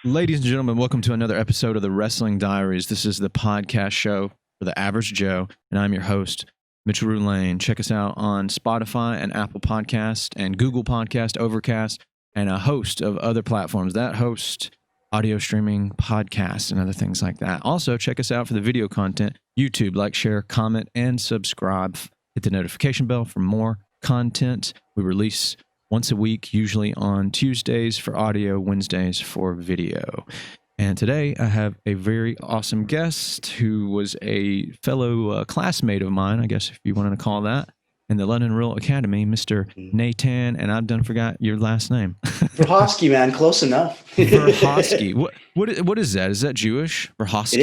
Ladies and gentlemen, welcome to another episode of the Wrestling Diaries. This is the podcast show for the average Joe, and I'm your host, Mitchell Roulane. Check us out on Spotify and Apple Podcast and Google Podcast, Overcast, and a host of other platforms that host audio streaming, podcasts, and other things like that. Also, check us out for the video content, YouTube. Like, share, comment, and subscribe. Hit the notification bell for more content. We release once a week, usually on Tuesdays for audio, Wednesdays for video. And today I have a very awesome guest who was a fellow classmate of mine, I guess if you wanted to call that, in the London Royal Academy, Mr. Natan, and I've done forgot your last name. Verkhovsky, man, close enough. Verkhovsky. What is that? Is that Jewish? Verkhovsky?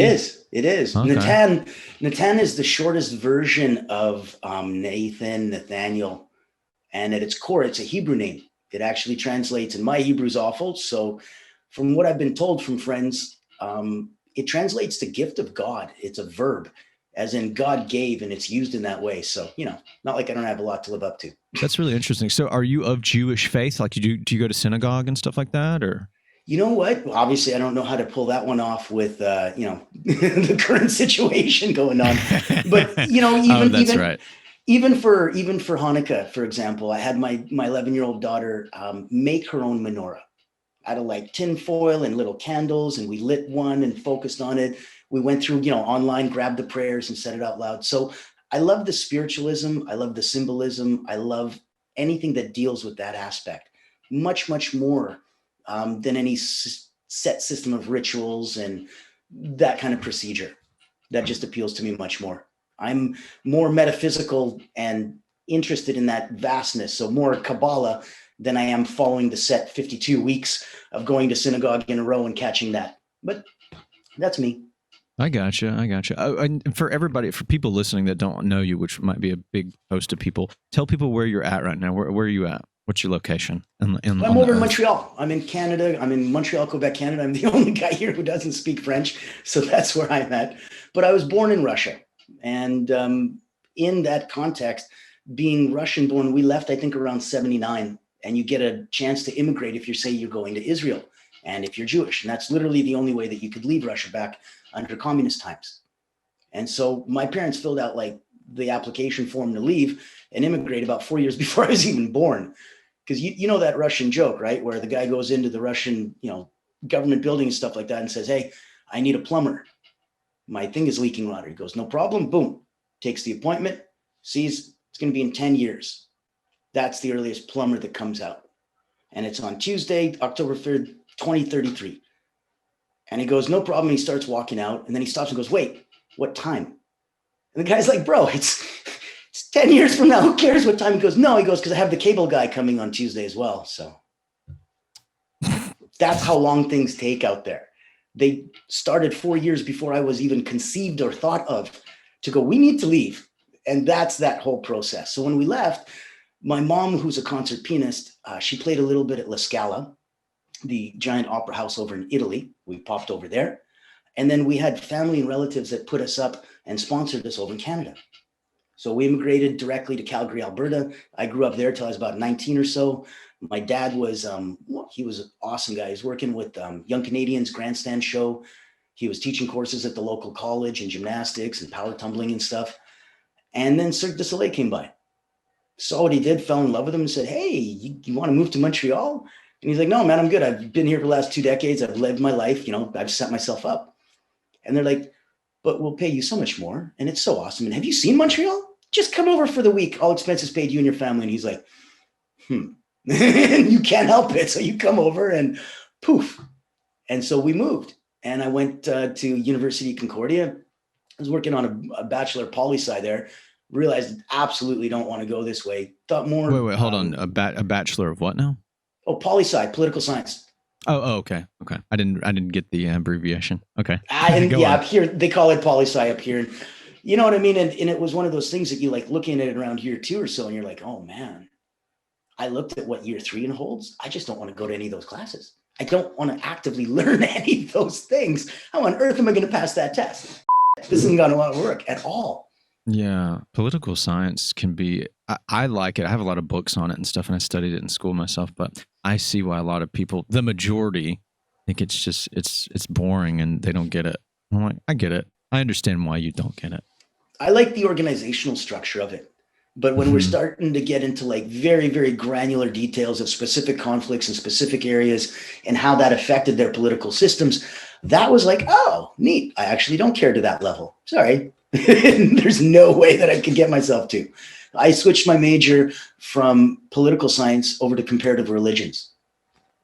It is. Okay. Natan is the shortest version of Nathan, Nathaniel. And at its core, it's a Hebrew name. It actually translates, and my Hebrew's awful. So from what I've been told from friends, it translates to gift of God. It's a verb, as in God gave, and it's used in that way. So, not like I don't have a lot to live up to. That's really interesting. So are you of Jewish faith? Like, do you go to synagogue and stuff like that, or? You know what? Well, obviously, I don't know how to pull that one off with, the current situation going on. But, that's right. Even for Hanukkah, for example, I had my 11-year-old daughter make her own menorah out of like tin foil and little candles, and we lit one and focused on it. We went through, online, grabbed the prayers and said it out loud. So I love the spiritualism. I love the symbolism. I love anything that deals with that aspect much, much more than any set system of rituals and that kind of procedure. That just appeals to me much more. I'm more metaphysical and interested in that vastness. So more Kabbalah than I am following the set 52 weeks of going to synagogue in a row and catching that. But that's me. I gotcha. Oh, and for everybody, for people listening that don't know you, which might be a big host of people, tell people where you're at right now. Where are you at? What's your location? I'm over in Montreal. I'm in Canada. I'm in Montreal, Quebec, Canada. I'm the only guy here who doesn't speak French. So that's where I'm at. But I was born in Russia. And in that context, being Russian born, we left, I think, around 79. And you get a chance to immigrate if you say you're going to Israel and if you're Jewish. And that's literally the only way that you could leave Russia back under communist times. And so my parents filled out like the application form to leave and immigrate about 4 years before I was even born. Because you know that Russian joke, right? Where the guy goes into the Russian, government building and stuff like that and says, "Hey, I need a plumber. My thing is leaking water." He goes, "No problem." Boom. Takes the appointment, sees it's going to be in 10 years. That's the earliest plumber that comes out. And it's on Tuesday, October 3rd, 2033. And he goes, "No problem." He starts walking out, and then he stops and goes, "Wait, what time?" And the guy's like, "Bro, it's 10 years from now. Who cares what time?" He goes, "No," he goes, "because I have the cable guy coming on Tuesday as well." So that's how long things take out there. They started 4 years before I was even conceived or thought of to go, "We need to leave." And that's that whole process. So when we left, my mom, who's a concert pianist, she played a little bit at La Scala, the giant opera house over in Italy. We popped over there. And then we had family and relatives that put us up and sponsored us over in Canada. So we immigrated directly to Calgary, Alberta. I grew up there till I was about 19 or so. My dad was, he was an awesome guy. He was working with Young Canadians Grandstand Show. He was teaching courses at the local college in gymnastics and power tumbling and stuff. And then Cirque du Soleil came by. Saw what he did, fell in love with him and said, "Hey, you want to move to Montreal?" And he's like, "No, man, I'm good. I've been here for the last 2 decades. I've lived my life. I've set myself up." And they're like, "But we'll pay you so much more. And it's so awesome. And have you seen Montreal? Just come over for the week. All expenses paid, you and your family." And he's like, And you can't help it. So you come over and poof. And so we moved. And I went to University of Concordia. I was working on a bachelor poli-sci there. Realized absolutely don't want to go this way. Thought more. Wait, hold on. A bachelor of what now? Oh, poli-sci, political science. Oh, okay. I didn't get the abbreviation. Okay. Up here they call it poli-sci up here. You know what I mean? And it was one of those things that you like looking at it around year 2 or so, and you're like, "Oh man, I looked at what year 3 holds. I just don't want to go to any of those classes. I don't want to actively learn any of those things. How on earth am I going to pass that test? This isn't going to work at all." Yeah, political science can be, I like it. I have a lot of books on it and stuff, and I studied it in school myself, but I see why a lot of people, the majority, think it's just it's boring and they don't get it. I'm like, I get it. I understand why you don't get it. I like the organizational structure of it. But when we're starting to get into like very, very granular details of specific conflicts in specific areas and how that affected their political systems, that was like, oh, neat. I actually don't care to that level. Sorry. There's no way that I could get myself to. I switched my major from political science over to comparative religions.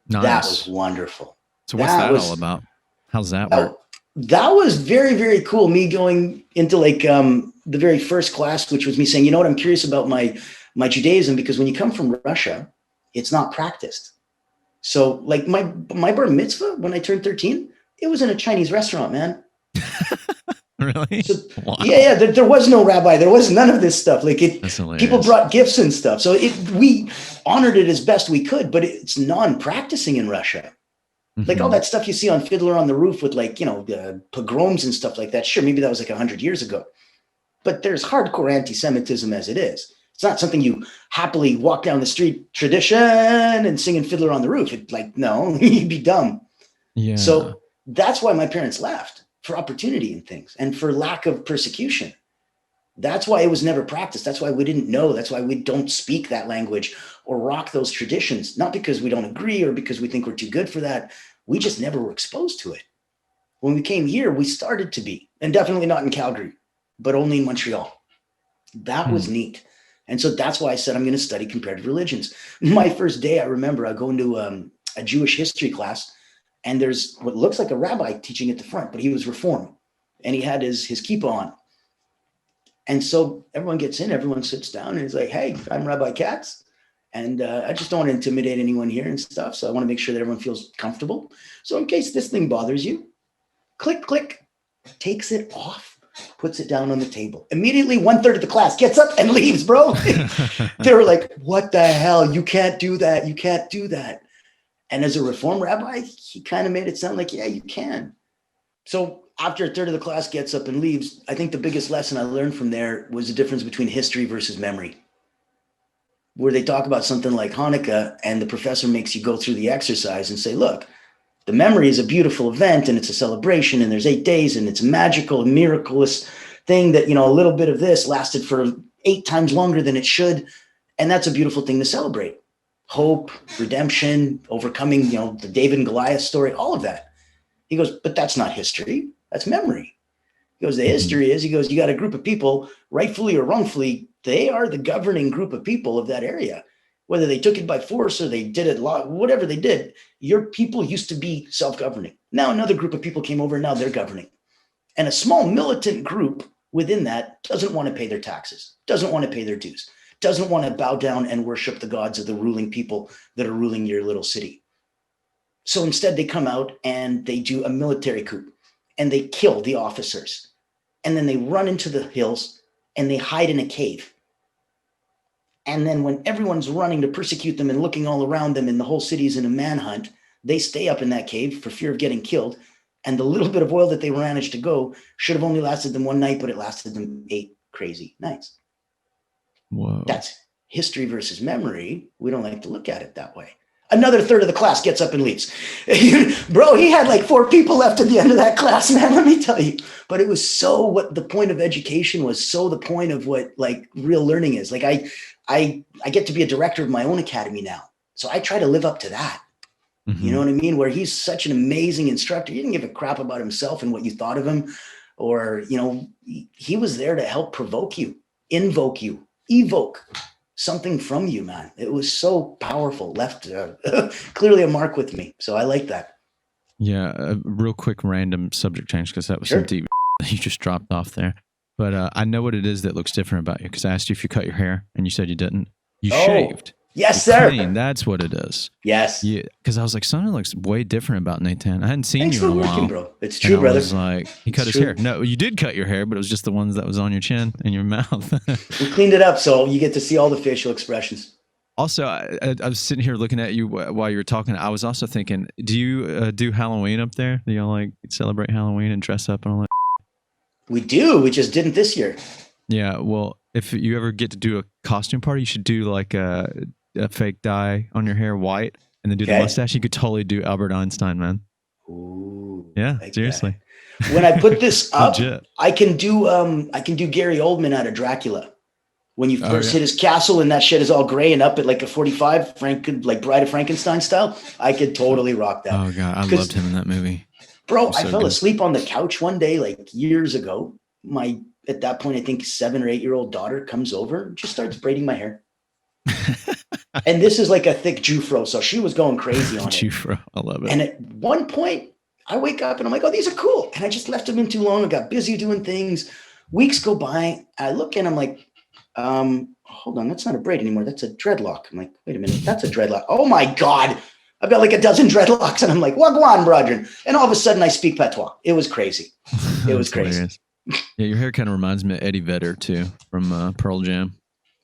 Nice. That was wonderful. So what's that all about? How's that work? That was very, very cool. Me going into like the very first class, which was me saying, you know what, I'm curious about my Judaism, because when you come from Russia, it's not practiced. So like my bar mitzvah, when I turned 13, it was in a Chinese restaurant, man. Really? So, wow. Yeah. There was no rabbi. There was none of this stuff. Like people brought gifts and stuff. So we honored it as best we could, but it's non-practicing in Russia. Like all that stuff you see on Fiddler on the Roof with like, the pogroms and stuff like that. Sure, maybe that was like 100 years ago. But there's hardcore anti-Semitism as it is. It's not something you happily walk down the street tradition and singing Fiddler on the Roof. No, you'd be dumb. Yeah. So that's why my parents left, for opportunity and things and for lack of persecution. That's why it was never practiced. That's why we didn't know. That's why we don't speak that language or rock those traditions. Not because we don't agree or because we think we're too good for that. We just never were exposed to it. When we came here, we started to be, and definitely not in Calgary, but only in Montreal. That was neat. And so that's why I said I'm going to study comparative religions. My first day, I remember I go into a Jewish history class, and there's what looks like a rabbi teaching at the front, but he was Reform, and he had his kippah on. And so everyone gets in, everyone sits down, and he's like, hey, I'm Rabbi Katz, and I just don't want to intimidate anyone here and stuff, so I want to make sure that everyone feels comfortable. So in case this thing bothers you, click, click, takes it off, puts it down on the table. Immediately, 1/3 of the class gets up and leaves, bro. They were like, what the hell? You can't do that. You can't do that. And as a Reform rabbi, he kind of made it sound like, yeah, you can. So after 1/3 of the class gets up and leaves, I think the biggest lesson I learned from there was the difference between history versus memory, where they talk about something like Hanukkah and the professor makes you go through the exercise and say, look, the memory is a beautiful event and it's a celebration and there's 8 days and it's a magical and miraculous thing that, a little bit of this lasted for 8 times longer than it should. And that's a beautiful thing to celebrate. Hope, redemption, overcoming, the David and Goliath story, all of that. He goes, but that's not history. That's memory. He goes, the history is, you got a group of people, rightfully or wrongfully, they are the governing group of people of that area. Whether they took it by force or they did it, whatever they did, your people used to be self-governing. Now another group of people came over and now they're governing. And a small militant group within that doesn't want to pay their taxes, doesn't want to pay their dues, doesn't want to bow down and worship the gods of the ruling people that are ruling your little city. So instead they come out and they do a military coup and they kill the officers. And then they run into the hills and they hide in a cave. And then when everyone's running to persecute them and looking all around them and the whole city's in a manhunt, they stay up in that cave for fear of getting killed. And the little bit of oil that they managed to go should have only lasted them 1 night, but it lasted them 8 crazy nights. Whoa. That's history versus memory. We don't like to look at it that way. Another 1/3 of the class gets up and leaves. Bro, he had like 4 people left at the end of that class, man, let me tell you. But it was so what the point of education was, so the point of what like real learning is. Like I get to be a director of my own academy now. So I try to live up to that. You know what I mean? Where he's such an amazing instructor. He didn't give a crap about himself and what you thought of him. Or, he was there to help provoke you, invoke you, evoke something from you, man. It was so powerful, left clearly a mark with me. So I like that. Yeah, a real quick random subject change because that was Sure. some deep that you just dropped off there. But I know what it is that looks different about you because I asked you if you cut your hair and you said you didn't. You shaved. Yes, You're sir. clean. That's what it is. Yes. Yeah, because I was like, something looks way different about Natan. I hadn't seen Thanks you for in a working, while. bro. It's true, brother. I was like, he cut his hair. No, you did cut your hair, but it was just the ones that was on your chin and your mouth. We cleaned it up so you get to see all the facial expressions. Also, I was sitting here looking at you while you were talking. I was also thinking, do you do Halloween up there? Do y'all like celebrate Halloween and dress up and all that? We do. We just didn't this year. Yeah. Well, if you ever get to do a costume party, you should do like a fake dye on your hair white and then do the mustache. You could totally do Albert Einstein, man. Ooh, Yeah, like seriously. that. When I put this up, Legit. I can do Gary Oldman out of Dracula. When you first hit his castle and that shit is all gray and up at like a 45, like Bride of Frankenstein style, I could totally rock that. Oh God, I loved him in that movie. Bro, I fell asleep on the couch one day, like years ago. At that point, I think 7 or 8 year old daughter comes over and just starts braiding my hair. And this is like a thick Jufro, so she was going crazy on it. Jufro, I love it. And at one point, I wake up and I'm like, oh, these are cool. And I just left them in too long. I got busy doing things. Weeks go by. I look and I'm like, hold on, that's not a braid anymore. That's a dreadlock. I'm like, wait a minute, that's a dreadlock. Oh my God. I've got like a dozen dreadlocks and I'm like, wagwan, Brodrin. And all of a sudden I speak patois. It was crazy. It was crazy. Yeah, your hair kind of reminds me of Eddie Vedder too from Pearl Jam.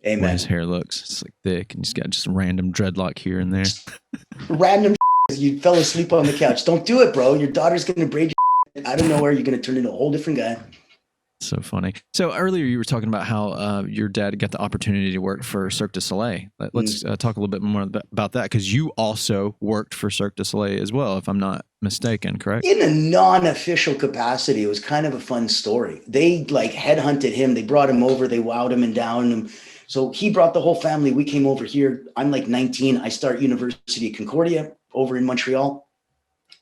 Amen. The way his hair looks. It's like thick and he's got just random dreadlock here and there. Random you fell asleep on the couch. Don't do it, bro. Your daughter's going to braid your out of nowhere. You're going to turn into a whole different guy. So funny. So earlier you were talking about how your dad got the opportunity to work for Cirque du Soleil. Let's talk a little bit more about that, because you also worked for Cirque du Soleil as well, if I'm not mistaken, correct? In a non-official capacity. It was kind of a fun story. They like headhunted him. They brought him over. They wowed him and downed him. So he brought the whole family. We came over here. I'm like 19. I start University of Concordia over in Montreal.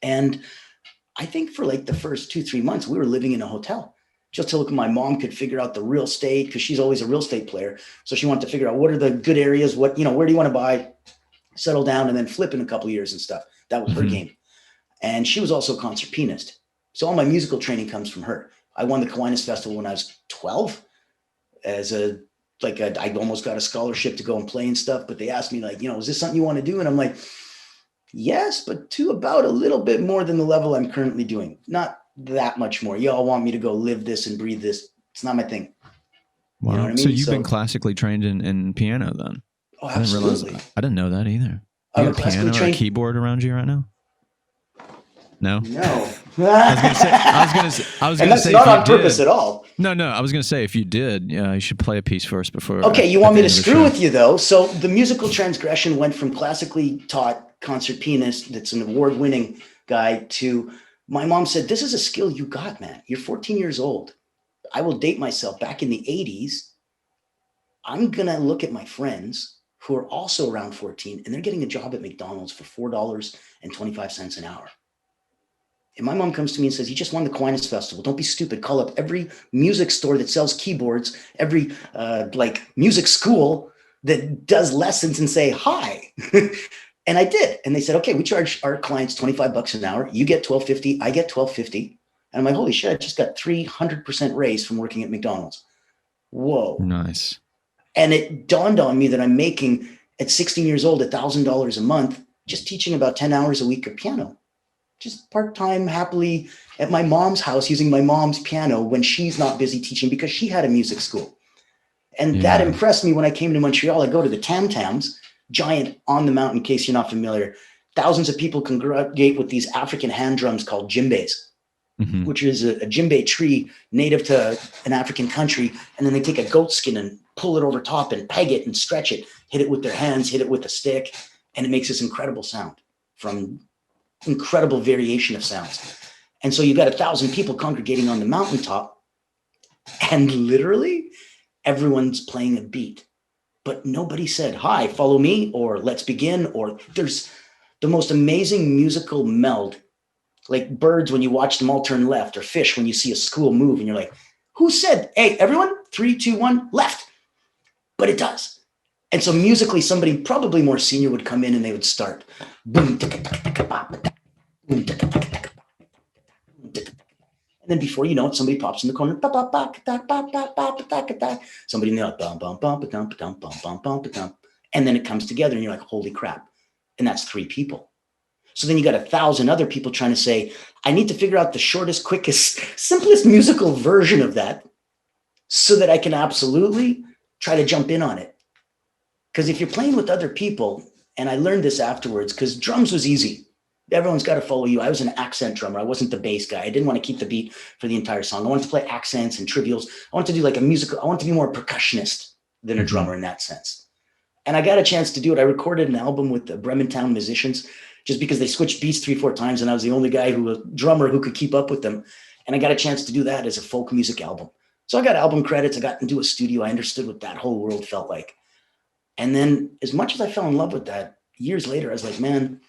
And I think for like the first 2-3 months, we were living in a hotel just till my mom could figure out the real estate, because she's always a real estate player. So she wanted to figure out what are the good areas, where do you want to buy, settle down, and then flip in a couple of years and stuff. That was her game. And she was also a concert pianist. So all my musical training comes from her. I won the Kiwanis Festival when I was 12 I almost got a scholarship to go and play and stuff, but they asked me like, is this something you want to do? And I'm like, yes, but to about a little bit more than the level I'm currently doing. Not that much more. Y'all want me to go live this and breathe this. It's not my thing. Wow. You know what I mean? So you've been classically trained in piano then? Oh, absolutely. I didn't know that either. You got a piano or a keyboard around you right now? No. I was gonna say. And that's not on purpose at all. No. I was gonna say if you did, you should play a piece first before. Okay, you want me to screw with you though? So the musical transgression went from classically taught concert pianist that's an award-winning guy to my mom said, "This is a skill you got, man. You're 14 years old. I will date myself. Back in the 80s, I'm gonna look at my friends who are also around 14, and they're getting a job at McDonald's for $4.25 an hour." And my mom comes to me and says, "You just won the Aquinas Festival. Don't be stupid. Call up every music store that sells keyboards, every music school that does lessons and say hi." And I did. And they said, "Okay, we charge our clients $25 an hour. You get $12.50. I get $12.50. And I'm like, holy shit, I just got 300% raise from working at McDonald's. Whoa. Nice. And it dawned on me that I'm making at 16 years old, $1,000 a month, just teaching about 10 hours a week of piano. Just part-time, happily at my mom's house using my mom's piano when she's not busy teaching because she had a music school. And that impressed me when I came to Montreal. I go to the Tam Tams, giant on the mountain, in case you're not familiar. Thousands of people congregate with these African hand drums called djembes, which is a djembe tree native to an African country. And then they take a goat skin and pull it over top and peg it and stretch it, hit it with their hands, hit it with a stick. And it makes this incredible sound from incredible variation of sounds. And so you've got 1,000 people congregating on the mountaintop, and literally everyone's playing a beat, but nobody said, "Hi, follow me," or "Let's begin," or there's the most amazing musical meld, like birds when you watch them all turn left, or fish when you see a school move and you're like, who said, "Hey, everyone, 3, 2, 1, left"? But it does. And so musically, somebody probably more senior would come in and they would start. And then before you know it, somebody pops in the corner. Somebody in the and then it comes together and you're like, holy crap. And that's 3 people. So then you got 1,000 other people trying to say, I need to figure out the shortest, quickest, simplest musical version of that so that I can absolutely try to jump in on it. Because if you're playing with other people, and I learned this afterwards, because drums was easy. Everyone's got to follow you. I was an accent drummer. I wasn't the bass guy. I didn't want to keep the beat for the entire song. I wanted to play accents and trivials. I wanted to do like a musical. I wanted to be more a percussionist than a drummer in that sense. And I got a chance to do it. I recorded an album with the Bremertown musicians. just because they switched beats 3-4 times and I was the only guy drummer who could keep up with them. And I got a chance to do that as a folk music album. So I got album credits. I got into a studio. I understood what that whole world felt like. And then as much as I fell in love with that, years later, I was like, man,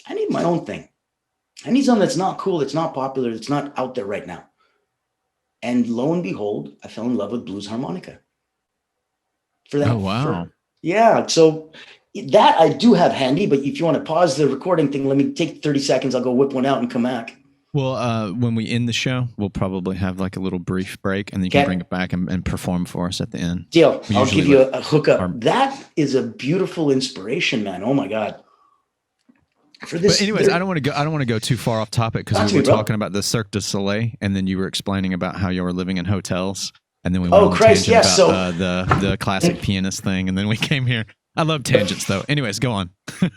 I need my own thing. I need something that's not cool, that's not popular, that's not out there right now. And lo and behold, I fell in love with blues harmonica. For that. Oh, wow. Yeah. So that I do have handy, but if you want to pause the recording thing, let me take 30 seconds. I'll go whip one out and come back. Well, when we end the show, we'll probably have like a little brief break, and then you can bring it back and perform for us at the end. Deal. I'll give you a hookup. That is a beautiful inspiration, man. Oh my God. For this, but anyways, I don't want to go too far off topic, because we were talking about the Cirque du Soleil, and then you were explaining about how you were living in hotels, and then we went on a tangent about the classic pianist thing, and then we came here. I love tangents, though. Anyways, go on.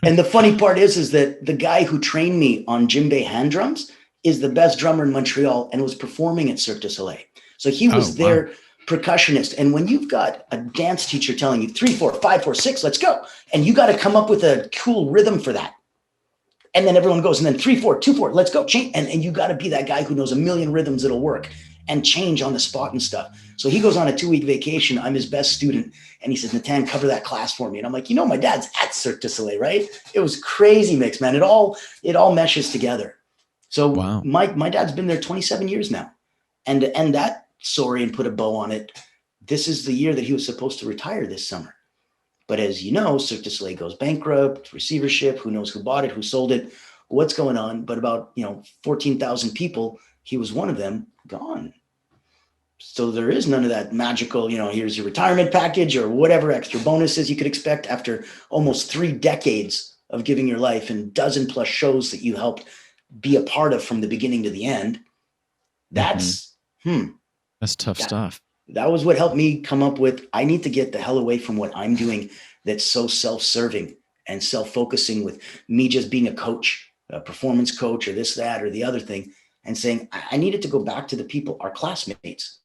And the funny part is that the guy who trained me on djembe hand drums is the best drummer in Montreal and was performing at Cirque du Soleil. So he was their percussionist. And when you've got a dance teacher telling you 3, 4, 5, 4, 6, let's go, and you got to come up with a cool rhythm for that. And then everyone goes, and then 3, 4, 2, 4, let's go. Change. And you got to be that guy who knows a million rhythms that'll work and change on the spot and stuff. So he goes on a 2-week vacation. I'm his best student. And he says, Natan, cover that class for me. And I'm like, my dad's at Cirque du Soleil, right? It was crazy mix, man. It all meshes together. So my dad's been there 27 years now. And to end that story and put a bow on it, this is the year that he was supposed to retire this summer. But as you know, Cirque du Soleil goes bankrupt, receivership, who knows who bought it, who sold it, what's going on. But about 14,000 people, he was one of them, gone. So there is none of that magical, here's your retirement package or whatever extra bonuses you could expect after almost 3 decades of giving your life and dozen plus shows that you helped be a part of from the beginning to the end. That's tough stuff. That was what helped me come up with, I need to get the hell away from what I'm doing that's so self-serving and self-focusing, with me just being a coach, a performance coach, or this, that, or the other thing, and saying, I needed to go back to the people, our classmates,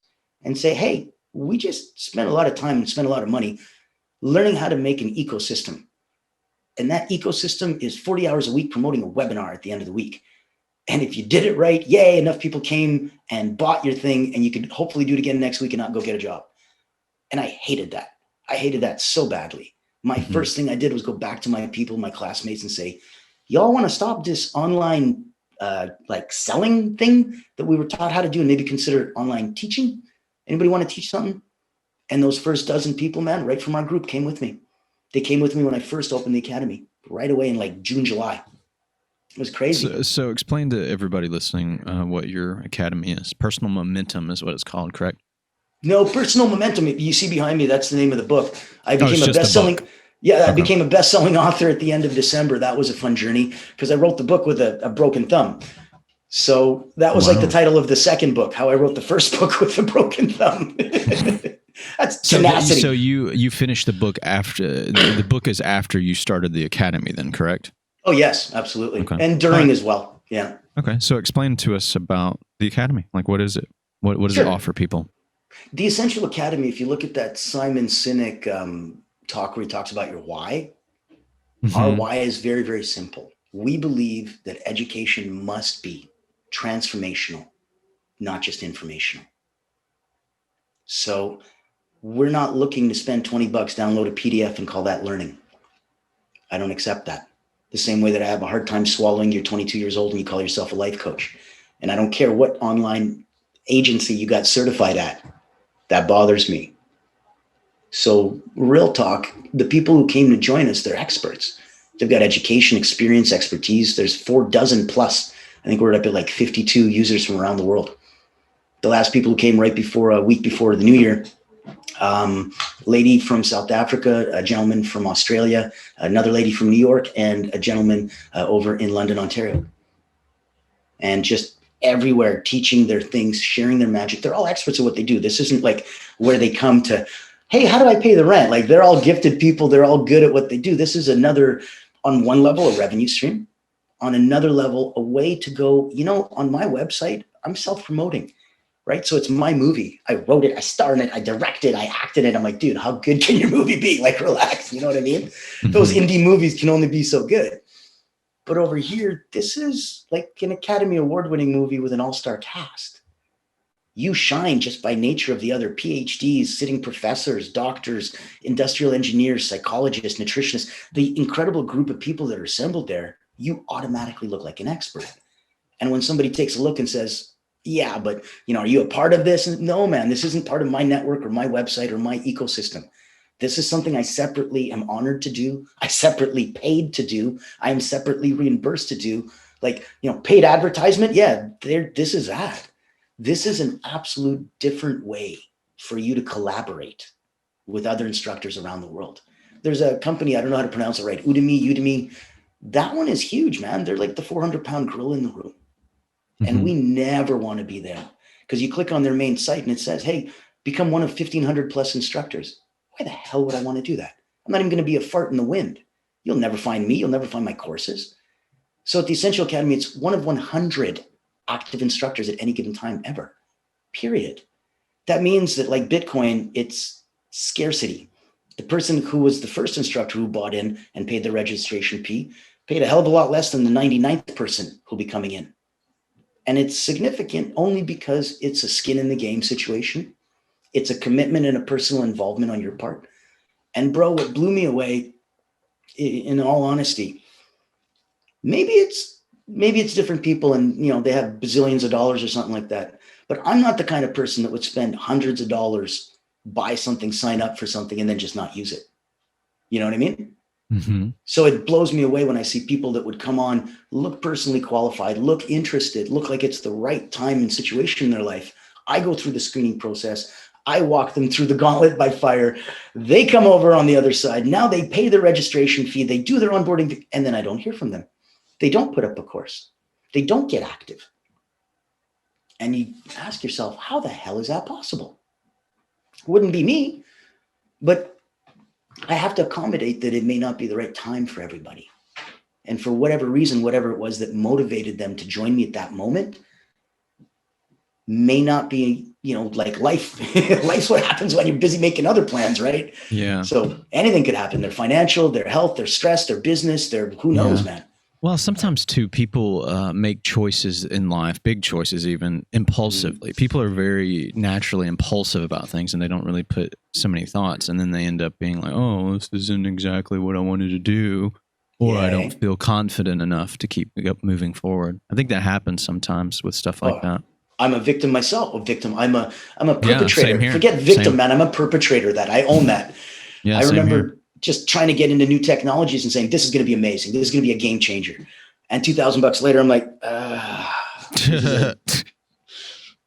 and say, hey, we just spent a lot of time and spent a lot of money learning how to make an ecosystem. And that ecosystem is 40 hours a week promoting a webinar at the end of the week. And if you did it right, yay, enough people came and bought your thing, and you could hopefully do it again next week and not go get a job. And I hated that. I hated that so badly. My first thing I did was go back to my people, my classmates, and say, y'all want to stop this online selling thing that we were taught how to do and maybe consider online teaching? Anybody want to teach something? And those first dozen people, man, right from our group, came with me. They came with me when I first opened the academy, right away in June, July. It was crazy. So explain to everybody listening what your academy is. Personal Momentum is what it's called, correct? No, Personal Momentum. You see behind me, that's the name of the book. I became a best-selling. I became a best-selling author at the end of December. That was a fun journey because I wrote the book with a broken thumb. So that was like the title of the second book, how I wrote the first book with a broken thumb. That's tenacity. So you finished the book after the book is after you started the academy, then, correct? Oh yes, absolutely, and during as well. Yeah. Okay, so explain to us about the academy. What is it? What does it offer people? The Essential Academy. If you look at that Simon Sinek talk where he talks about your why, our why is very, very simple. We believe that education must be transformational, not just informational. So we're not looking to spend $20, download a PDF and call that learning. I don't accept that. The same way that I have a hard time swallowing you're 22 years old and you call yourself a life coach. And I don't care what online agency you got certified at. That bothers me. So real talk, the people who came to join us, they're experts. They've got education, experience, expertise. There's 4 plus. I think we're up at 52 users from around the world. The last people who came a week before the new year, lady from South Africa, a gentleman from Australia, another lady from New York, and a gentleman over in London, Ontario. And just everywhere teaching their things, sharing their magic. They're all experts at what they do. This isn't where they come to, hey, how do I pay the rent? They're all gifted people. They're all good at what they do. This is another, on one level, a revenue stream. On another level, a way to go, on my website, I'm self-promoting. Right. So it's my movie. I wrote it. I starred in it. I directed. I acted it. I'm like, dude, how good can your movie be? Relax. You know what I mean? Those indie movies can only be so good. But over here, this is like an Academy Award-winning movie with an all-star cast. You shine just by nature of the other PhDs, sitting professors, doctors, industrial engineers, psychologists, nutritionists, the incredible group of people that are assembled there. You automatically look like an expert. And when somebody takes a look and says, yeah, but are you a part of this? No, man, this isn't part of my network or my website or my ecosystem. This is something I separately am honored to do. I separately paid to do. I am separately reimbursed to do. Like, paid advertisement. Yeah, this is that. This is an absolute different way for you to collaborate with other instructors around the world. There's a company, I don't know how to pronounce it right, Udemy. That one is huge, man. They're like the 400-pound gorilla in the room. And we never want to be there, because you click on their main site and it says, hey, become one of 1,500 plus instructors. Why the hell would I want to do that? I'm not even going to be a fart in the wind. You'll never find me. You'll never find my courses. So at the Essential Academy, it's one of 100 active instructors at any given time ever, period. That means that, like Bitcoin, it's scarcity. The person who was the first instructor who bought in and paid the registration fee paid a hell of a lot less than the 99th person who'll be coming in. And it's significant only because it's a skin in the game situation. It's a commitment and a personal involvement on your part. And bro, what blew me away, in all honesty, maybe it's different people and they have bazillions of dollars or something like that. But I'm not the kind of person that would spend hundreds of dollars, buy something, sign up for something, and then just not use it. You know what I mean? Mm-hmm. So it blows me away when I see people that would come on, look personally qualified, look interested, look like it's the right time and situation in their life. I go through the screening process. I walk them through the gauntlet by fire. They come over on the other side. Now they pay their registration fee. They do their onboarding, and then I don't hear from them. They don't put up a course. They don't get active. And you ask yourself, how the hell is that possible? It wouldn't be me, but I have to accommodate that it may not be the right time for everybody. And for whatever reason, whatever it was that motivated them to join me at that moment may not be, like life. Life's what happens when you're busy making other plans, right? Yeah. So anything could happen. Their financial, their health, their stress, their business, who knows, man. Well, sometimes too, people make choices in life, big choices even, impulsively. People are very naturally impulsive about things, and they don't really put so many thoughts. And then they end up being like, oh, this isn't exactly what I wanted to do, or I don't feel confident enough to keep moving forward. I think that happens sometimes with stuff like that. I'm a victim myself. I'm a perpetrator. Yeah, Forget victim, man. I'm a perpetrator. That I own that. Yeah, I remember just trying to get into new technologies and saying, this is going to be amazing. This is going to be a game changer. And $2,000 later, I'm like,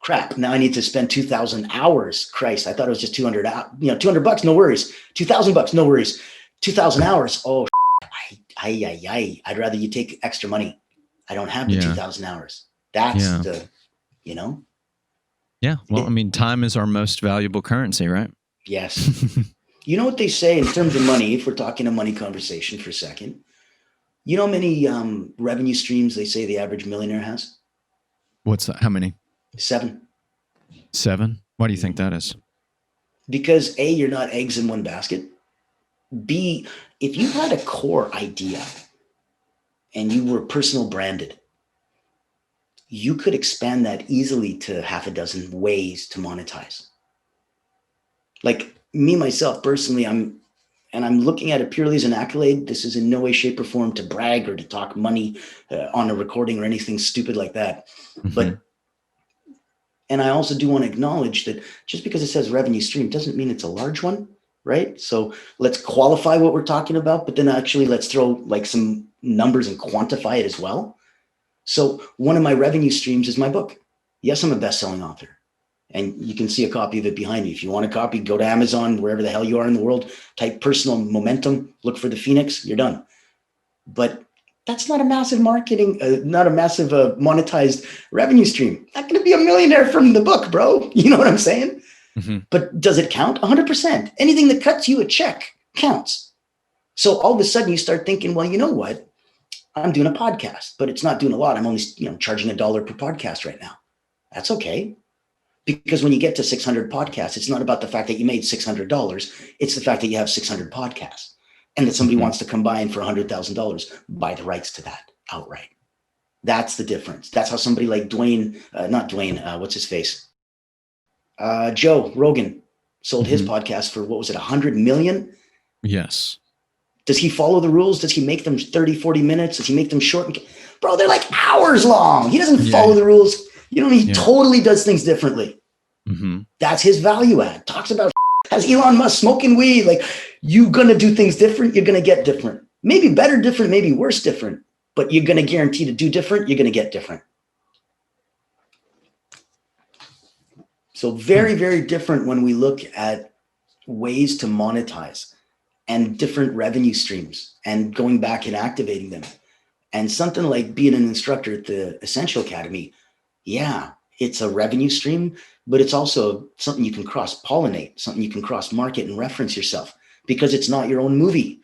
crap. Now I need to spend 2,000 hours. Christ, I thought it was just $200. $200, no worries. $2,000, no worries. 2,000 hours. Oh, I'd rather you take extra money. I don't have the 2,000 hours. That's the, Yeah. Well, time is our most valuable currency, right? Yes. You know what they say in terms of money, if we're talking a money conversation for a second, you know how many revenue streams they say the average millionaire has? What's that? How many? 7. 7? Why do you think that is? Because A, you're not eggs in one basket. B, if you had a core idea and you were personal branded, you could expand that easily to half a dozen ways to monetize. Like me, myself, personally, I'm looking at it purely as an accolade. This is in no way, shape, or form to brag or to talk money on a recording or anything stupid like that. Mm-hmm. And I also do want to acknowledge that just because it says revenue stream doesn't mean it's a large one, right? So let's qualify what we're talking about, but then actually let's throw like some numbers and quantify it as well. So one of my revenue streams is my book. Yes, I'm a best-selling author. And you can see a copy of it behind me. If you want a copy, go to Amazon, wherever the hell you are in the world, type personal momentum, look for the Phoenix, you're done. But that's not a massive monetized revenue stream. Not going to be a millionaire from the book, bro. You know what I'm saying? Mm-hmm. But does it count? 100%. Anything that cuts you a check counts. So all of a sudden you start thinking, well, you know what? I'm doing a podcast, but it's not doing a lot. I'm only, charging $1 per podcast right now. That's okay. Because when you get to 600 podcasts, it's not about the fact that you made $600. It's the fact that you have 600 podcasts and that somebody wants to come by and for $100,000 buy the rights to that. outright. That's the difference. That's how somebody like what's his face? Joe Rogan sold his podcast for, what was it, 100 million? Yes. Does he follow the rules? Does he make them 30, 40 minutes? Does he make them short? Bro, they're like hours long. He doesn't follow the rules. He totally does things differently. That's his value add. Talks about has Elon Musk smoking weed. Like, you're going to do things different. You're going to get different. Maybe better different, maybe worse different. But you're going to guarantee to do different. You're going to get different. So very, very different when we look at ways to monetize and different revenue streams and going back and activating them. And something like being an instructor at the Essential Academy, yeah, it's a revenue stream, but it's also something you can cross-pollinate, something you can cross-market and reference yourself, because it's not your own movie.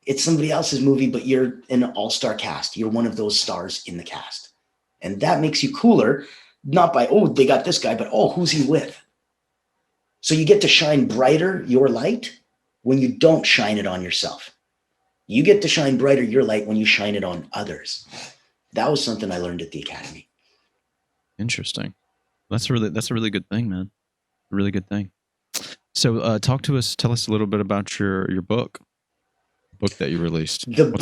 It's somebody else's movie, but you're an all-star cast. You're one of those stars in the cast. And that makes you cooler, not by, oh, they got this guy, but, oh, who's he with? So you get to shine brighter your light when you don't shine it on yourself. You get to shine brighter your light when you shine it on others. That was something I learned at the Academy. Interesting. That's a really good thing, man. A really good thing. So tell us a little bit about your book that you released. The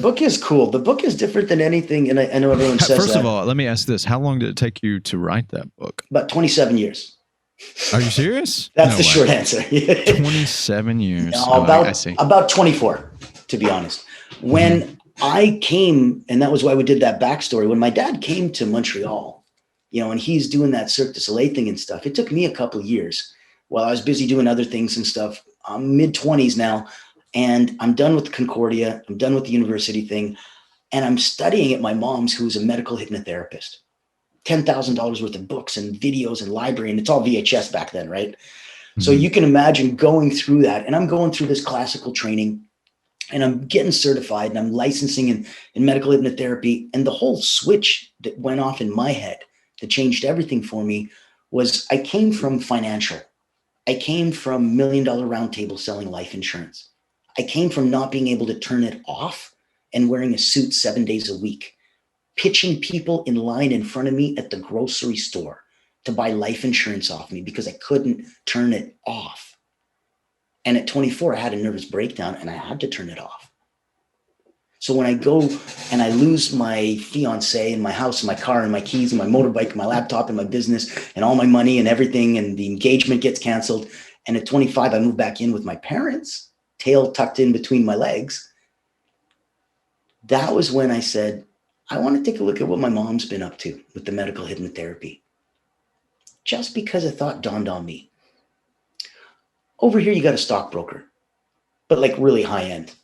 book is cool. The book is different than anything. And I know everyone says First of all, let me ask this. How long did it take you to write that book? About 27 years. Are you serious? That's the short answer. 27 years. No, about 24, to be honest. When I came, and that was why we did that backstory, when my dad came to Montreal, and he's doing that Cirque du Soleil thing and stuff, it took me a couple of years while I was busy doing other things and stuff. I'm mid-20s now, and I'm done with Concordia. I'm done with the university thing, and I'm studying at my mom's, who's a medical hypnotherapist. $10,000 worth of books and videos and library, and it's all VHS back then, right? So you can imagine going through that, and I'm going through this classical training, and I'm getting certified, and I'm licensing in medical hypnotherapy, and the whole switch that went off in my head that changed everything for me was I came from financial. I came from $1 million round table selling life insurance. I came from not being able to turn it off and wearing a suit 7 days a week, pitching people in line in front of me at the grocery store to buy life insurance off me because I couldn't turn it off. And at 24, I had a nervous breakdown and I had to turn it off. So when I go and I lose my fiance and my house and my car and my keys and my motorbike and my laptop and my business and all my money and everything, and the engagement gets canceled, and at 25, I move back in with my parents, tail tucked in between my legs, that was when I said, I want to take a look at what my mom's been up to with the medical hypnotherapy. Just because a thought dawned on me. Over here, you got a stockbroker, but like really high end.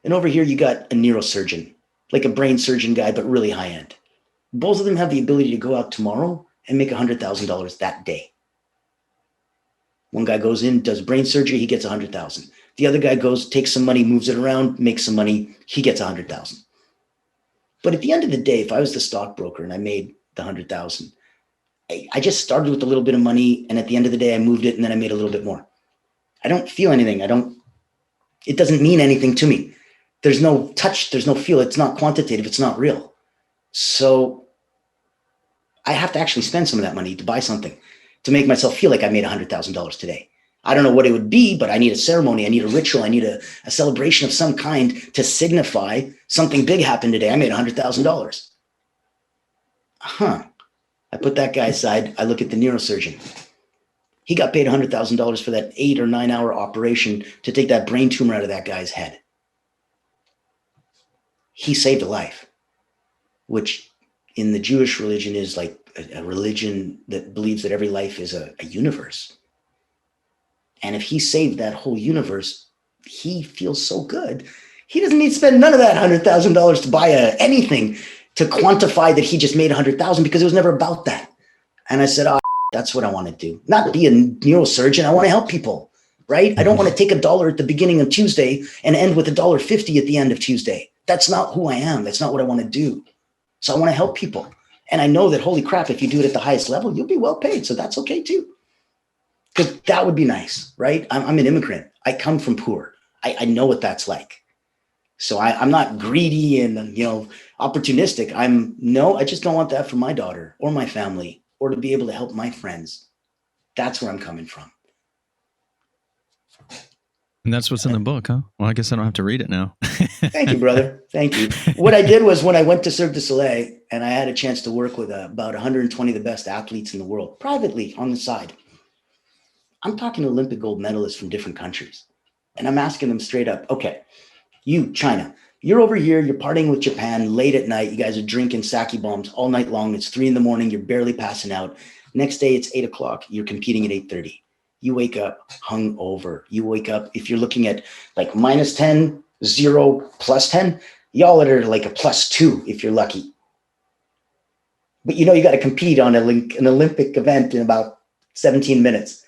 And over here, you got a neurosurgeon, like a brain surgeon guy, but really high end. Both of them have the ability to go out tomorrow and make $100,000 that day. One guy goes in, does brain surgery, he gets $100,000. The other guy goes, takes some money, moves it around, makes some money, he gets $100,000. But at the end of the day, if I was the stockbroker and I made the $100,000, I just started with a little bit of money, and at the end of the day, I moved it, and then I made a little bit more. I don't feel anything. It doesn't mean anything to me. There's no touch, there's no feel. It's not quantitative, it's not real. So I have to actually spend some of that money to buy something to make myself feel like I made $100,000 today. I don't know what it would be, but I need a ceremony. I need a ritual. I need a celebration of some kind to signify something big happened today. I made $100,000. I put that guy aside. I look at the neurosurgeon. He got paid $100,000 for that 8 or 9 hour operation to take that brain tumor out of that guy's head. He saved a life, which in the Jewish religion is like a religion that believes that every life is a universe. And if he saved that whole universe, he feels so good. He doesn't need to spend none of that $100,000 to buy anything to quantify that he just made $100,000, because it was never about that. And I said, that's what I want to do. Not be a neurosurgeon. I want to help people, right? I don't want to take $1 at the beginning of Tuesday and end with $1.50 at the end of Tuesday. That's not who I am. That's not what I want to do. So I want to help people. And I know that, holy crap, if you do it at the highest level, you'll be well paid. So that's okay too. Because that would be nice, right? I'm an immigrant. I come from poor. I know what that's like. So I'm not greedy and, opportunistic. I just don't want that for my daughter or my family or to be able to help my friends. That's where I'm coming from. And that's what's in the book, huh? Well, I guess I don't have to read it now. Thank you, brother. Thank you. What I did was when I went to Cirque du Soleil and I had a chance to work with about 120 of the best athletes in the world, privately on the side. I'm talking Olympic gold medalists from different countries. And I'm asking them straight up, okay, you, China, you're over here, you're partying with Japan late at night. You guys are drinking sake bombs all night long. It's 3 a.m. You're barely passing out. Next day, it's 8 o'clock. You're competing at 8:30. You wake up hungover. You wake up, if you're looking at like -10, 0, +10, y'all are like a +2 if you're lucky. But you got to compete on an Olympic event in about 17 minutes.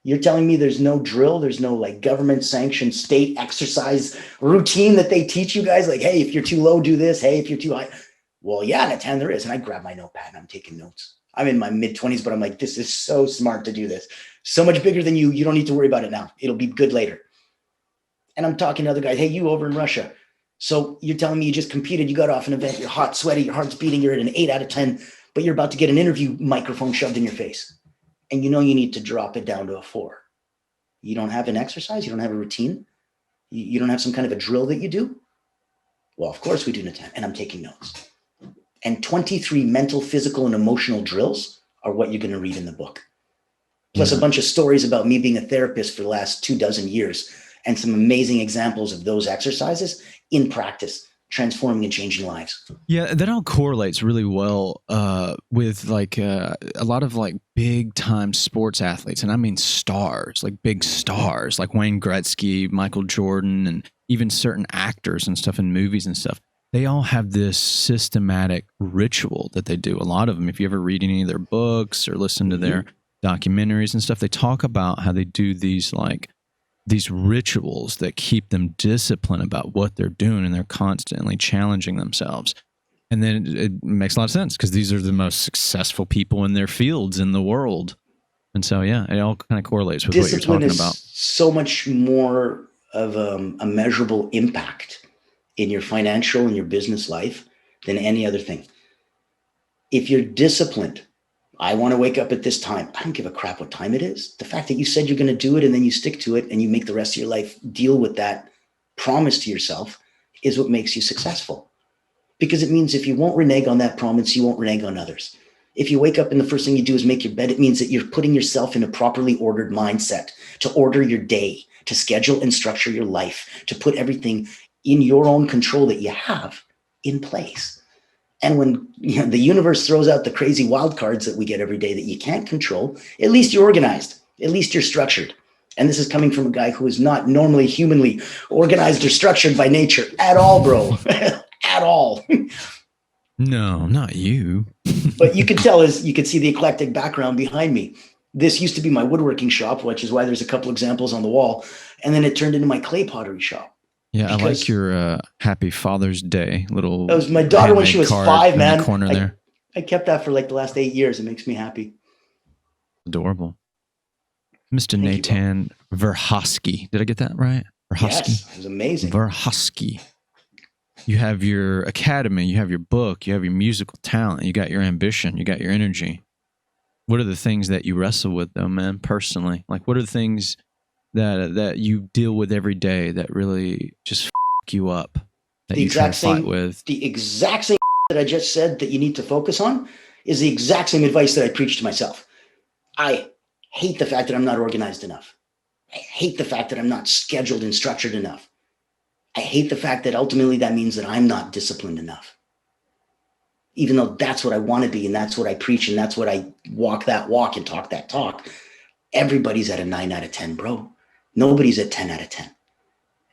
You're telling me there's no drill, there's no like government sanctioned state exercise routine that they teach you guys? Like, hey, if you're too low, do this. Hey, if you're too high. Well, yeah, Natan, there is. And I grab my notepad and I'm taking notes. I'm in my mid-20s, but I'm like, this is so smart to do this. So much bigger than you. You don't need to worry about it now. It'll be good later. And I'm talking to other guys. Hey, you over in Russia. So you're telling me you just competed. You got off an event. You're hot, sweaty. Your heart's beating. You're at an 8 out of 10, but you're about to get an interview microphone shoved in your face. And you need to drop it down to a 4. You don't have an exercise. You don't have a routine. You don't have some kind of a drill that you do. Well, of course we do, Natan, and I'm taking notes. And 23 mental, physical, and emotional drills are what you're going to read in the book. Plus a bunch of stories about me being a therapist for the last 24 years and some amazing examples of those exercises in practice, transforming and changing lives. Yeah, that all correlates really well with like a lot of like big time sports athletes. And I mean stars, like big stars, like Wayne Gretzky, Michael Jordan, and even certain actors and stuff in movies and stuff. They all have this systematic ritual that they do. A lot of them, if you ever read any of their books or listen to their documentaries and stuff, they talk about how they do these rituals that keep them disciplined about what they're doing, and they're constantly challenging themselves. And then it makes a lot of sense because these are the most successful people in their fields in the world. And so, yeah, it all kind of correlates with Discipline what you're talking about. So much more of a measurable impact in your financial and your business life than any other thing. If you're disciplined, I want to wake up at this time. I don't give a crap what time it is. The fact that you said you're going to do it and then you stick to it and you make the rest of your life deal with that promise to yourself is what makes you successful. Because it means if you won't renege on that promise, you won't renege on others. If you wake up and the first thing you do is make your bed, it means that you're putting yourself in a properly ordered mindset to order your day, to schedule and structure your life, to put everything in your own control that you have in place. And when the universe throws out the crazy wild cards that we get every day that you can't control, at least you're organized, at least you're structured. And this is coming from a guy who is not normally humanly organized or structured by nature at all, bro. At all. No, not you. But you could you could see the eclectic background behind me. This used to be my woodworking shop, which is why there's a couple examples on the wall. And then it turned into my clay pottery shop. Yeah, I like your Happy Father's Day little. That was my daughter when she was 5, man. In the corner there. I kept that for like the last 8 years. It makes me happy. Adorable. Mr. Natan Verkhovsky. Did I get that right? Verkhovsky? Yes, it was amazing. Verkhovsky. You have your academy, you have your book, you have your musical talent, you got your ambition, you got your energy. What are the things that you wrestle with, though, man, personally? Like, what are the things that you deal with every day that really just f you up, that you try to fight with? The exact same that I just said that you need to focus on is the exact same advice that I preach to myself. I hate the fact that I'm not organized enough. I hate the fact that I'm not scheduled and structured enough. I hate the fact that ultimately that means that I'm not disciplined enough. Even though that's what I want to be and that's what I preach and that's what I walk that walk and talk that talk. Everybody's at a 9 out of 10, bro. Nobody's at 10 out of 10.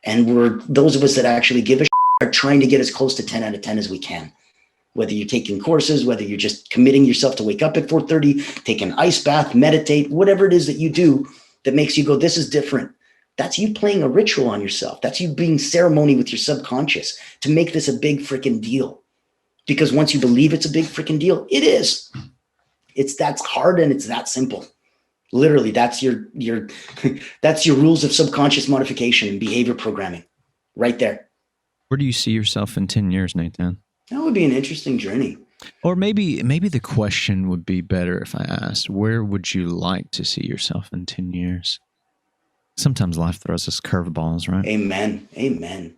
And those of us that actually give a shit are trying to get as close to 10 out of 10 as we can. Whether you're taking courses, whether you're just committing yourself to wake up at 4:30, take an ice bath, meditate, whatever it is that you do that makes you go, this is different. That's you playing a ritual on yourself. That's you being ceremony with your subconscious to make this a big freaking deal. Because once you believe it's a big freaking deal, it is. That's hard and it's that simple. Literally, that's your that's your rules of subconscious modification and behavior programming right there. Where do you see yourself in 10 years, Nathan? That would be an interesting journey. Or maybe the question would be better if I asked, where would you like to see yourself in 10 years? Sometimes life throws us curveballs, right? Amen. Amen.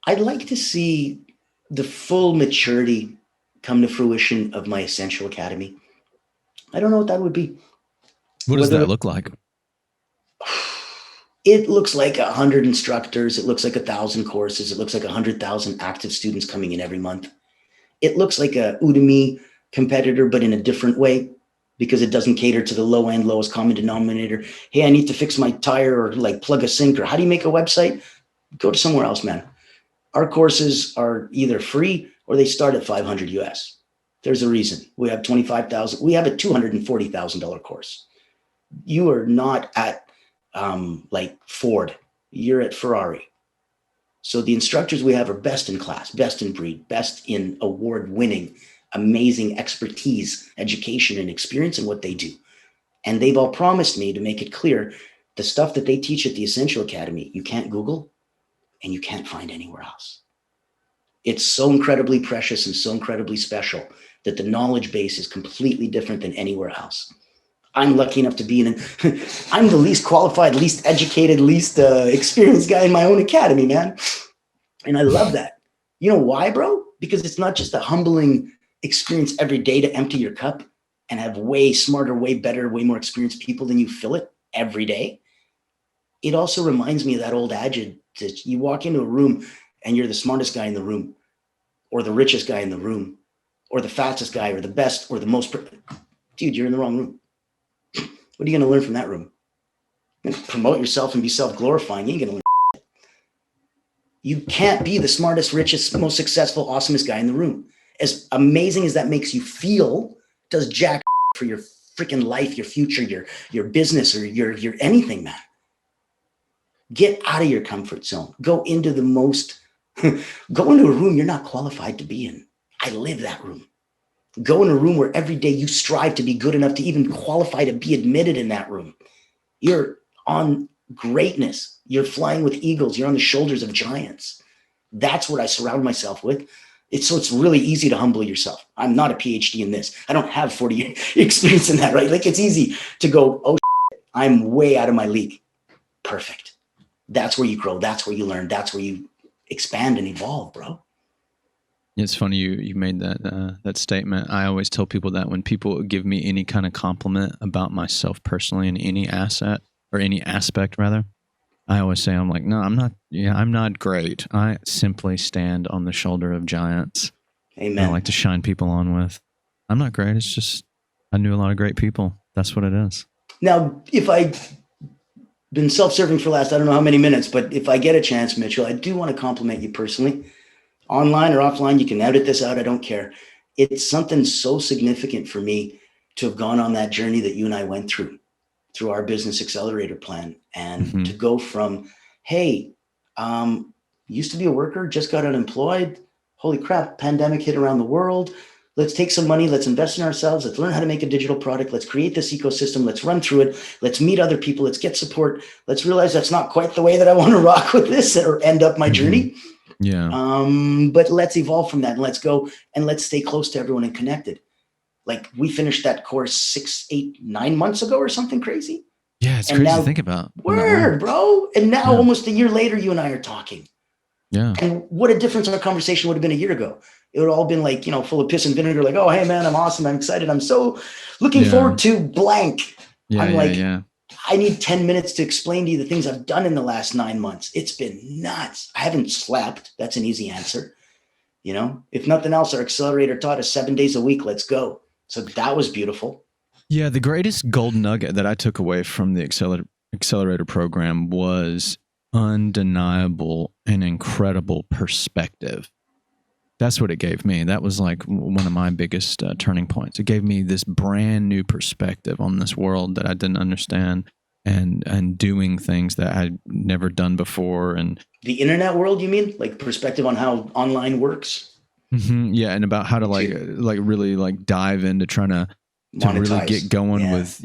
I'd like to see the full maturity come to fruition of my Essential Academy. I don't know what that would be. What does that look like? It looks like 100 instructors. It looks like 1,000 courses. It looks like 100,000 active students coming in every month. It looks like a Udemy competitor, but in a different way, because it doesn't cater to the low end, lowest common denominator. Hey, I need to fix my tire or like plug a sink, or how do you make a website? Go to somewhere else, man. Our courses are either free or they start at 500 US. There's a reason. We have 25,000. We have a $240,000 course. You are not at like Ford. You're at Ferrari. So the instructors we have are best in class, best in breed, best in award-winning, amazing expertise, education, and experience in what they do. And they've all promised me to make it clear, the stuff that they teach at the Essential Academy, you can't Google and you can't find anywhere else. It's so incredibly precious and so incredibly special that the knowledge base is completely different than anywhere else. I'm lucky enough to be I'm the least qualified, least educated, least experienced guy in my own academy, man. And I love that. You know why, bro? Because it's not just a humbling experience every day to empty your cup and have way smarter, way better, way more experienced people than you fill it every day. It also reminds me of that old adage that you walk into a room and you're the smartest guy in the room, or the richest guy in the room, or the fastest guy, or the best, or the most. Dude, you're in the wrong room. What are you going to learn from that room? You're going to promote yourself and be self-glorifying. You ain't going to learn. You can't be the smartest, richest, most successful, awesomest guy in the room. As amazing as that makes you feel, does jack for your freaking life, your future, your business, or your anything, man. Get out of your comfort zone. Go into the most, go into a room you're not qualified to be in. I live that room. Go in a room where every day you strive to be good enough to even qualify to be admitted in that room. You're on greatness. You're flying with eagles. You're on the shoulders of giants. That's what I surround myself with. It's really easy to humble yourself. I'm not a PhD in this. I don't have 40 years experience in that, right? Like, it's easy to go, oh, I'm way out of my league. Perfect. That's where you grow. That's where you learn. That's where you expand and evolve, bro. It's funny you made that statement. I always tell people that when people give me any kind of compliment about myself personally in any asset or any aspect rather, I always say, I'm like, no, I'm not. Yeah, I'm not great. I simply stand on the shoulder of giants. Amen. I like to shine people on with. I'm not great. It's just I knew a lot of great people. That's what it is. Now, if I've been self-serving for the last, I don't know how many minutes, but if I get a chance, Mitchell, I do want to compliment you personally. Online or offline, you can edit this out. I don't care. It's something so significant for me to have gone on that journey that you and I went through our business accelerator plan, and to go from, hey, used to be a worker, just got unemployed. Holy crap, pandemic hit around the world. Let's take some money. Let's invest in ourselves. Let's learn how to make a digital product. Let's create this ecosystem. Let's run through it. Let's meet other people. Let's get support. Let's realize that's not quite the way that I want to rock with this or end up my journey. Yeah. But let's evolve from that, and let's go and let's stay close to everyone and connected. Like, we finished that course 6, 8, 9 months ago or something crazy. Yeah, it's crazy to think about. Word, bro. And now almost a year later, you and I are talking. Yeah. And what a difference our conversation would have been a year ago. It would all been like, full of piss and vinegar. Like, oh, hey, man, I'm awesome. I'm excited. I'm so looking forward to blank. Yeah, I need 10 minutes to explain to you the things I've done in the last 9 months. It's been nuts. I haven't slept. That's an easy answer. If nothing else, our accelerator taught us 7 days a week. Let's go. So that was beautiful. Yeah, the greatest gold nugget that I took away from the accelerator program was undeniable and incredible perspective. That's what it gave me. That was like one of my biggest turning points. It gave me this brand new perspective on this world that I didn't understand, and doing things that I'd never done before. And the internet world, you mean? Like perspective on how online works? Mm-hmm, yeah, and about how to really dive into trying to really get going with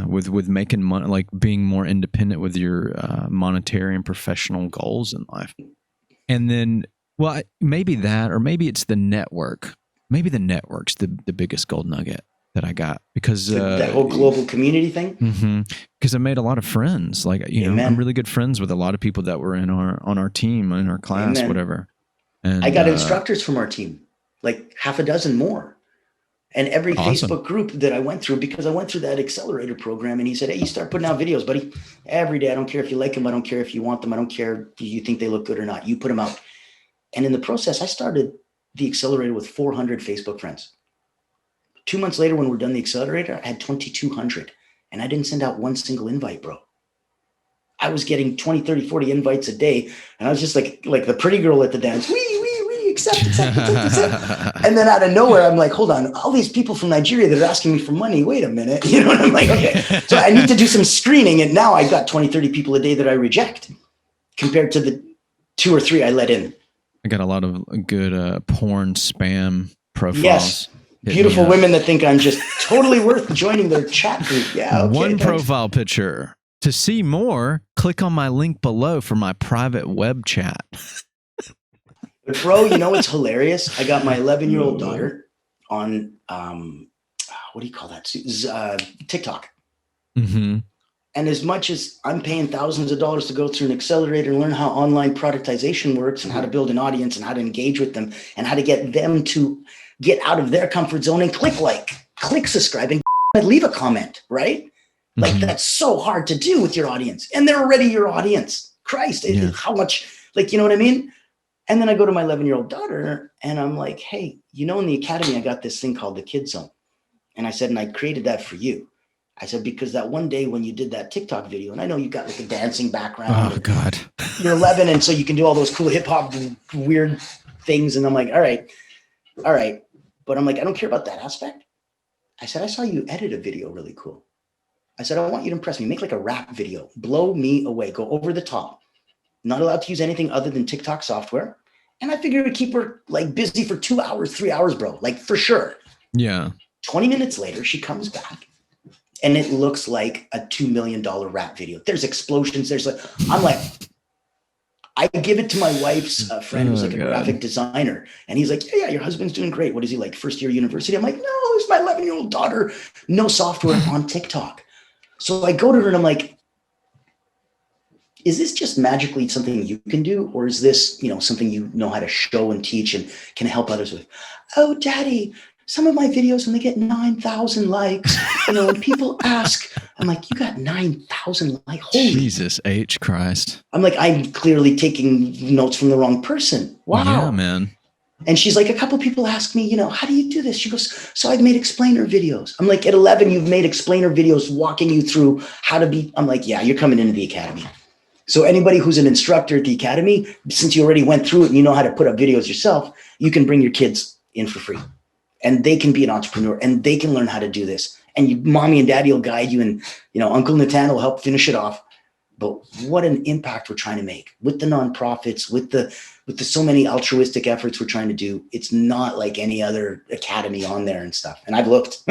with making money, like being more independent with your monetary and professional goals in life. And then Well, maybe that, or maybe it's the network. Maybe the network's the biggest gold nugget that I got because that whole global community thing. Because I made a lot of friends. Like, you know, I'm really good friends with a lot of people that were on our team, in our class, whatever. And I got instructors from our team, like half a dozen more. And every Facebook group that I went through, because I went through that accelerator program, and he said, hey, you start putting out videos, buddy, every day. I don't care if you like them. I don't care if you want them. I don't care if you think they look good or not. You put them out. And in the process, I started the accelerator with 400 Facebook friends. 2 months later, when we're done the accelerator, I had 2,200. And I didn't send out one single invite, bro. I was getting 20, 30, 40 invites a day. And I was just like the pretty girl at the dance. Accept. And then out of nowhere, I'm like, hold on, all these people from Nigeria that are asking me for money, wait a minute. You know what I'm like? Okay, so I need to do some screening. And now I got 20, 30 people a day that I reject compared to the 2 or 3 I let in. I got a lot of good porn spam profiles. Yes. Beautiful women that think I'm just totally worth joining their chat group. Yeah. Okay, one profile picture. To see more, click on my link below for my private web chat. But bro, you know what's hilarious? I got my 11-year-old daughter on what do you call that? TikTok. Mm-hmm. And as much as I'm paying thousands of dollars to go through an accelerator and learn how online productization works and how to build an audience and how to engage with them and how to get them to get out of their comfort zone and click subscribe and leave a comment, right? Like that's so hard to do with your audience. And they're already your audience. Christ, how much, like, you know what I mean? And then I go to my 11-year-old daughter and I'm like, hey, you know, in the academy, I got this thing called the Kid Zone. And I said, and I created that for you. I said, because that one day when you did that TikTok video, and I know you got like a dancing background. Oh, God. You're 11, and so you can do all those cool hip hop weird things. And I'm like, all right. But I'm like, I don't care about that aspect. I said, I saw you edit a video really cool. I said, I want you to impress me. Make like a rap video. Blow me away. Go over the top. Not allowed to use anything other than TikTok software. And I figured we'd keep her like busy for 2 hours, 3 hours, bro. Like for sure. Yeah. 20 minutes later, she comes back and it looks like a $2 million rap video. There's explosions. I'm like, I give it to my wife's friend who's like a graphic designer. And he's like, yeah, your husband's doing great. What is he like? First year university? I'm like, no, it's my 11-year-old daughter. No software on TikTok. So I go to her and I'm like, is this just magically something you can do? Or is this, you know, something you know how to show and teach and can help others with? Oh, daddy, some of my videos, when they get 9,000 likes, you know, when people ask, I'm like, you got 9,000 likes? Holy Jesus H. Christ. I'm like, I'm clearly taking notes from the wrong person. Wow. Yeah, man. And she's like, a couple of people ask me, you know, how do you do this? She goes, so I've made explainer videos. I'm like, at 11, you've made explainer videos walking you through how to be. I'm like, yeah, you're coming into the academy. So anybody who's an instructor at the academy, since you already went through it and you know how to put up videos yourself, you can bring your kids in for free and they can be an entrepreneur and they can learn how to do this. And mommy and daddy will guide you and, you know, Uncle Natan will help finish it off. But what an impact we're trying to make with the nonprofits, with the so many altruistic efforts we're trying to do. It's not like any other academy on there and stuff. And I've looked,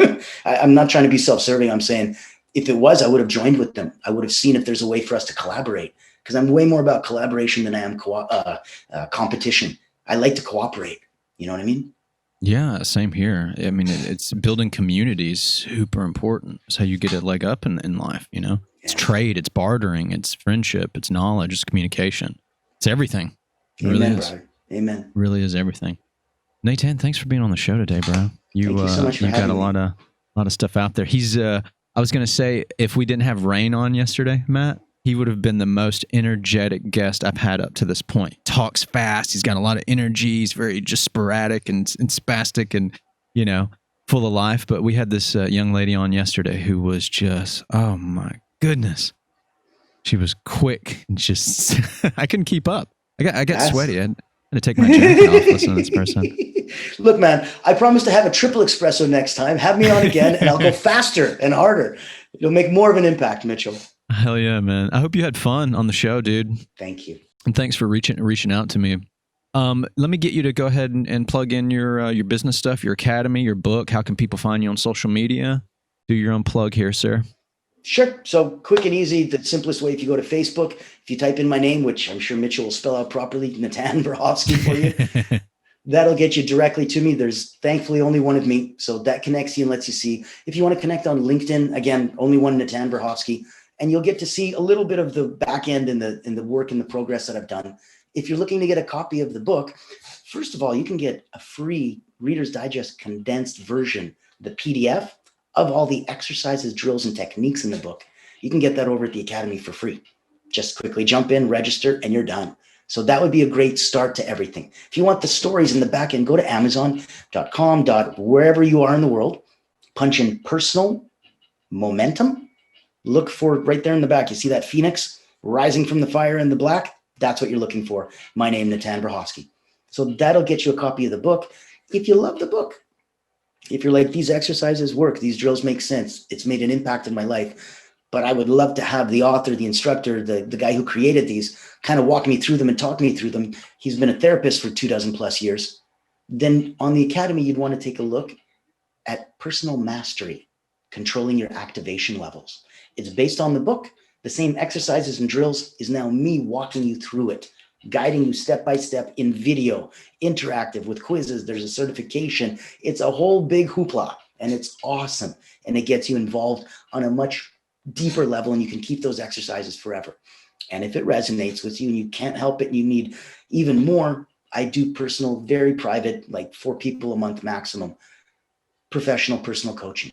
I'm not trying to be self-serving. I'm saying if it was, I would have joined with them. I would have seen if there's a way for us to collaborate, because I'm way more about collaboration than I am competition. I like to cooperate. You know what I mean? Yeah, same here. I mean, it's building communities, super important. It's how you get a leg up in life, you know? It's trade, it's bartering, it's friendship, it's knowledge, it's communication. It's everything. It Amen, really is. brother. Amen. Really is everything. Natan, thanks for being on the show today, bro. Thank you so much for having me. Got a lot of stuff out there. He's I was gonna say, if we didn't have Rain on yesterday, Matt, he would have been the most energetic guest I've had up to this point. Talks fast. He's got a lot of energy. He's very just sporadic and spastic and, you know, full of life. But we had this young lady on yesterday who was just, oh my goodness. She was quick and just, I couldn't keep up. I got sweaty. I had to take my jacket off listening to this person. Look, man, I promise to have a triple espresso next time. Have me on again and I'll go faster and harder. It'll make more of an impact, Mitchell. Hell yeah, man. I hope you had fun on the show, dude. Thank you. And thanks for reaching out to me. Let me get you to go ahead and plug in your business stuff, your academy, your book. How can people find you on social media? Do your own plug here, sir. Sure. So quick and easy, the simplest way, if you go to Facebook, if you type in my name, which I'm sure Mitchell will spell out properly, Natan Verkhovsky for you, that'll get you directly to me. There's thankfully only one of me. So that connects you and lets you see. If you want to connect on LinkedIn, again, only one Natan Verkhovsky, and you'll get to see a little bit of the back end and the work and the progress that I've done. If you're looking to get a copy of the book, first of all, you can get a free Reader's Digest condensed version, the PDF of all the exercises, drills, and techniques in the book. You can get that over at the Academy for free. Just quickly jump in, register, and you're done. So that would be a great start to everything. If you want the stories in the back end, go to amazon.com, wherever you are in the world, punch in personal momentum. Look for right there in the back. You see that phoenix rising from the fire in the black? That's what you're looking for. My name, Natan Verkhovsky. So that'll get you a copy of the book. If you love the book, if you're like, these exercises work, these drills make sense, it's made an impact in my life, but I would love to have the author, the instructor, the guy who created these kind of walk me through them and talk me through them. He's been a therapist for 24 plus years. Then on the Academy, you'd want to take a look at personal mastery, controlling your activation levels. It's based on the book. The same exercises and drills is now me walking you through it, guiding you step by step in video, interactive with quizzes. There's a certification. It's a whole big hoopla, and it's awesome. And it gets you involved on a much deeper level, and you can keep those exercises forever. And if it resonates with you and you can't help it, and you need even more, I do personal, very private, like 4 people a month maximum, professional personal coaching.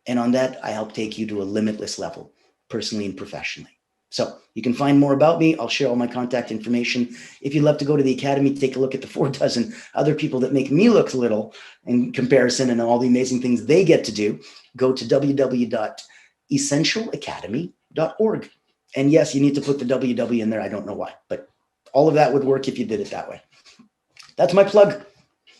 And on that, I help take you to a limitless level, personally and professionally. So you can find more about me. I'll share all my contact information. If you'd love to go to the Academy, take a look at the 4 dozen other people that make me look little in comparison and all the amazing things they get to do, go to www.essentialacademy.org. And yes, you need to put the WW in there. I don't know why, but all of that would work if you did it that way. That's my plug.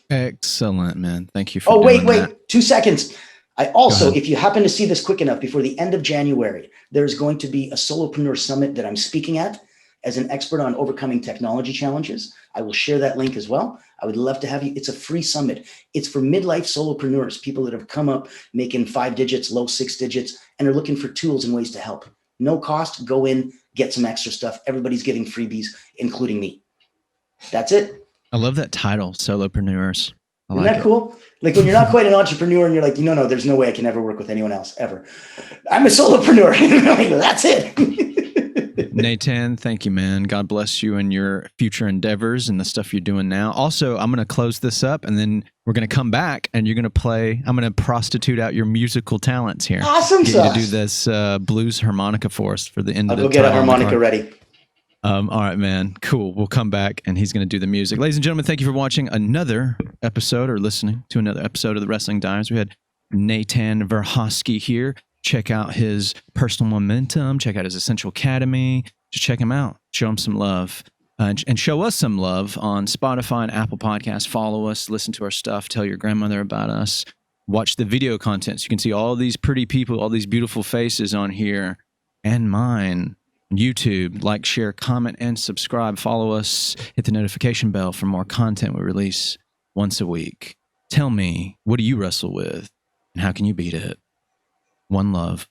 Excellent, man. Thank you for doing that. 2 seconds. I also, if you happen to see this quick enough, before the end of January, there's going to be a Solopreneur Summit that I'm speaking at as an expert on overcoming technology challenges. I will share that link as well. I would love to have you. It's a free summit. It's for midlife solopreneurs, people that have come up making 5 digits, low 6 digits, and are looking for tools and ways to help. No cost. Go in, get some extra stuff. Everybody's getting freebies, including me. That's it. I love that title, Solopreneurs. Isn't that cool? Like when you're not quite an entrepreneur and you're like, no, there's no way I can ever work with anyone else ever. I'm a solopreneur. That's it. Natan, thank you, man. God bless you and your future endeavors and the stuff you're doing now. Also, I'm going to close this up and then we're going to come back and you're going to play. I'm going to prostitute out your musical talents here. Awesome stuff. Get you to do this blues harmonica for us for the end of the I'll go get a harmonica ready. All right, man. Cool. We'll come back and he's going to do the music. Ladies and gentlemen, thank you for watching another episode or listening to another episode of the Wrestling Diaries. We had Natan Verkhovsky here. Check out his personal momentum. Check out his Essential Academy. Just check him out. Show him some love. And show us some love on Spotify and Apple Podcasts. Follow us. Listen to our stuff. Tell your grandmother about us. Watch the video content so you can see all these pretty people, all these beautiful faces on here and mine. YouTube, like, share, comment, and subscribe. Follow us. Hit the notification bell for more content we release once a week. Tell me, what do you wrestle with, and how can you beat it? One love.